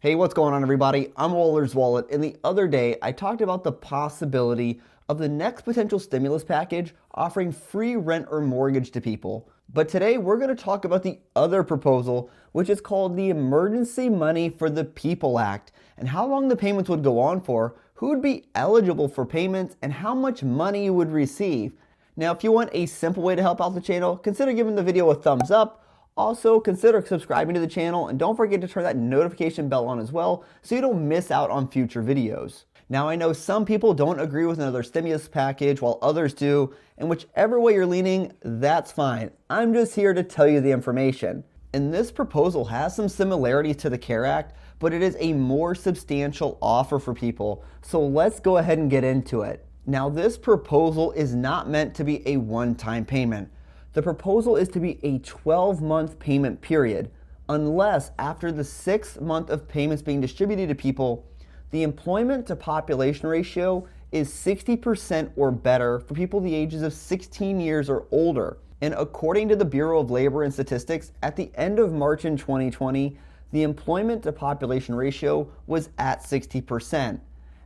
Hey, what's going on, everybody? I'm Waller's Wallet, and the other day I talked about the possibility of the next potential stimulus package offering free rent or mortgage to people. But today we're going to talk about the other proposal, which is called the Emergency Money for the People Act, and how long the payments would go on for, who would be eligible for payments, and how much money you would receive. Now, if you want a simple way to help out the channel, consider giving the video a thumbs up. Also, consider subscribing to the channel and don't forget to turn that notification bell on as well so you don't miss out on future videos. Now, I know some people don't agree with another stimulus package while others do, and whichever way you're leaning, that's fine. I'm just here to tell you the information. And this proposal has some similarities to the CARE Act, but it is a more substantial offer for people. So let's go ahead and get into it. Now, this proposal is not meant to be a one-time payment. The proposal is to be a 12-month payment period, unless after the 6th month of payments being distributed to people, the employment to population ratio is 60% or better for people the ages of 16 years or older. And according to the Bureau of Labor and Statistics, at the end of March in 2020, the employment to population ratio was at 60%.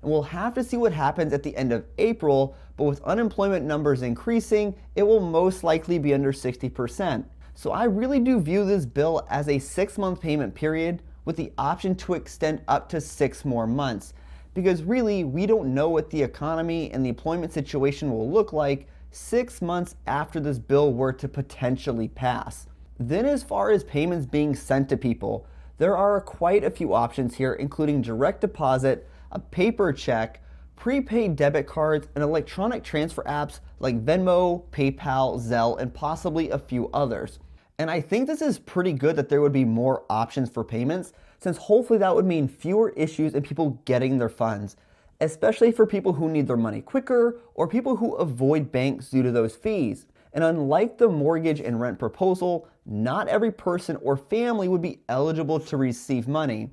And we'll have to see what happens at the end of April, but with unemployment numbers increasing, it will most likely be under 60%. So I really do view this bill as a 6-month payment period with the option to extend up to 6 more months. Because really, we don't know what the economy and the employment situation will look like 6 months after this bill were to potentially pass. Then as far as payments being sent to people, there are quite a few options here, including direct deposit, a paper check, prepaid debit cards, and electronic transfer apps like Venmo, PayPal, Zelle, and possibly a few others. And I think this is pretty good that there would be more options for payments, since hopefully that would mean fewer issues in people getting their funds, especially for people who need their money quicker or people who avoid banks due to those fees. And unlike the mortgage and rent proposal, not every person or family would be eligible to receive money.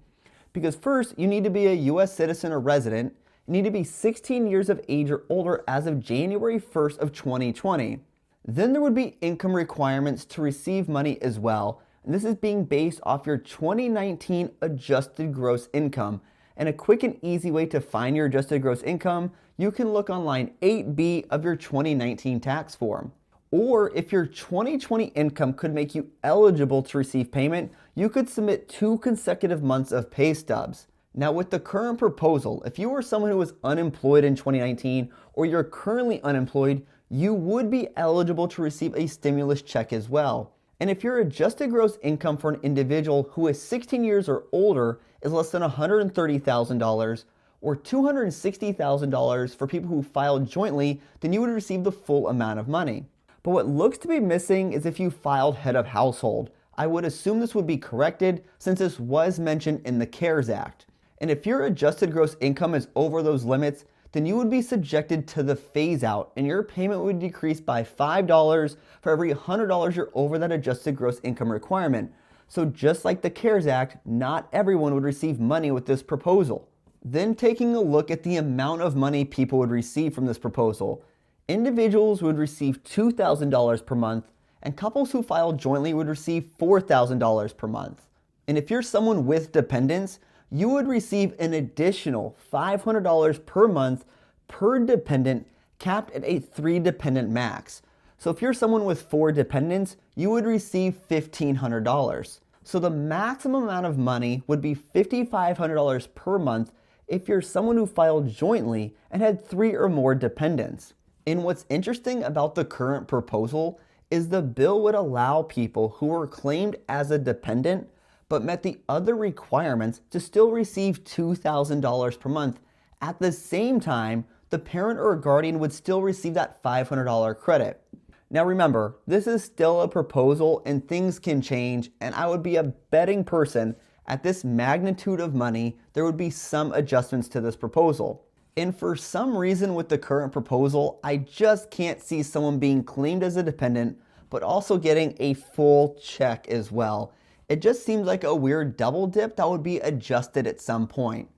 Because first, you need to be a U.S. citizen or resident. You need to be 16 years of age or older as of January 1st of 2020. Then there would be income requirements to receive money as well. And this is being based off your 2019 adjusted gross income. And a quick and easy way to find your adjusted gross income, you can look on line 8B of your 2019 tax form. Or if your 2020 income could make you eligible to receive payment, you could submit 2 consecutive months of pay stubs. Now, with the current proposal, if you were someone who was unemployed in 2019 or you're currently unemployed, you would be eligible to receive a stimulus check as well. And if your adjusted gross income for an individual who is 16 years or older is less than $130,000 or $260,000 for people who filed jointly, then you would receive the full amount of money. But what looks to be missing is if you filed head of household. I would assume this would be corrected since this was mentioned in the CARES Act. And if your adjusted gross income is over those limits, then you would be subjected to the phase out and your payment would decrease by $5 for every $100 you're over that adjusted gross income requirement. So just like the CARES Act, not everyone would receive money with this proposal. Then taking a look at the amount of money people would receive from this proposal. Individuals would receive $2,000 per month, and couples who filed jointly would receive $4,000 per month. And if you're someone with dependents, you would receive an additional $500 per month per dependent, capped at a 3-dependent max. So if you're someone with 4 dependents, you would receive $1,500. So the maximum amount of money would be $5,500 per month if you're someone who filed jointly and had 3 or more dependents. And what's interesting about the current proposal is the bill would allow people who were claimed as a dependent but met the other requirements to still receive $2,000 per month. At the same time, the parent or guardian would still receive that $500 credit. Now remember, this is still a proposal and things can change, and I would be a betting person at this magnitude of money, there would be some adjustments to this proposal. And for some reason with the current proposal, I just can't see someone being claimed as a dependent, but also getting a full check as well. It just seems like a weird double dip that would be adjusted at some point.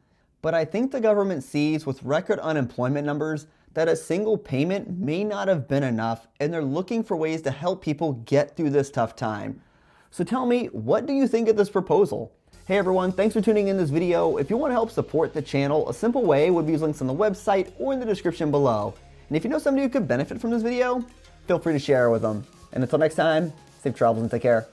But I think the government sees with record unemployment numbers that a single payment may not have been enough, and they're looking for ways to help people get through this tough time. So tell me, what do you think of this proposal? Hey everyone, thanks for tuning in this video. If you want to help support the channel, a simple way would be use links on the website or in the description below. And if you know somebody who could benefit from this video, feel free to share it with them. And until next time, safe travels and take care.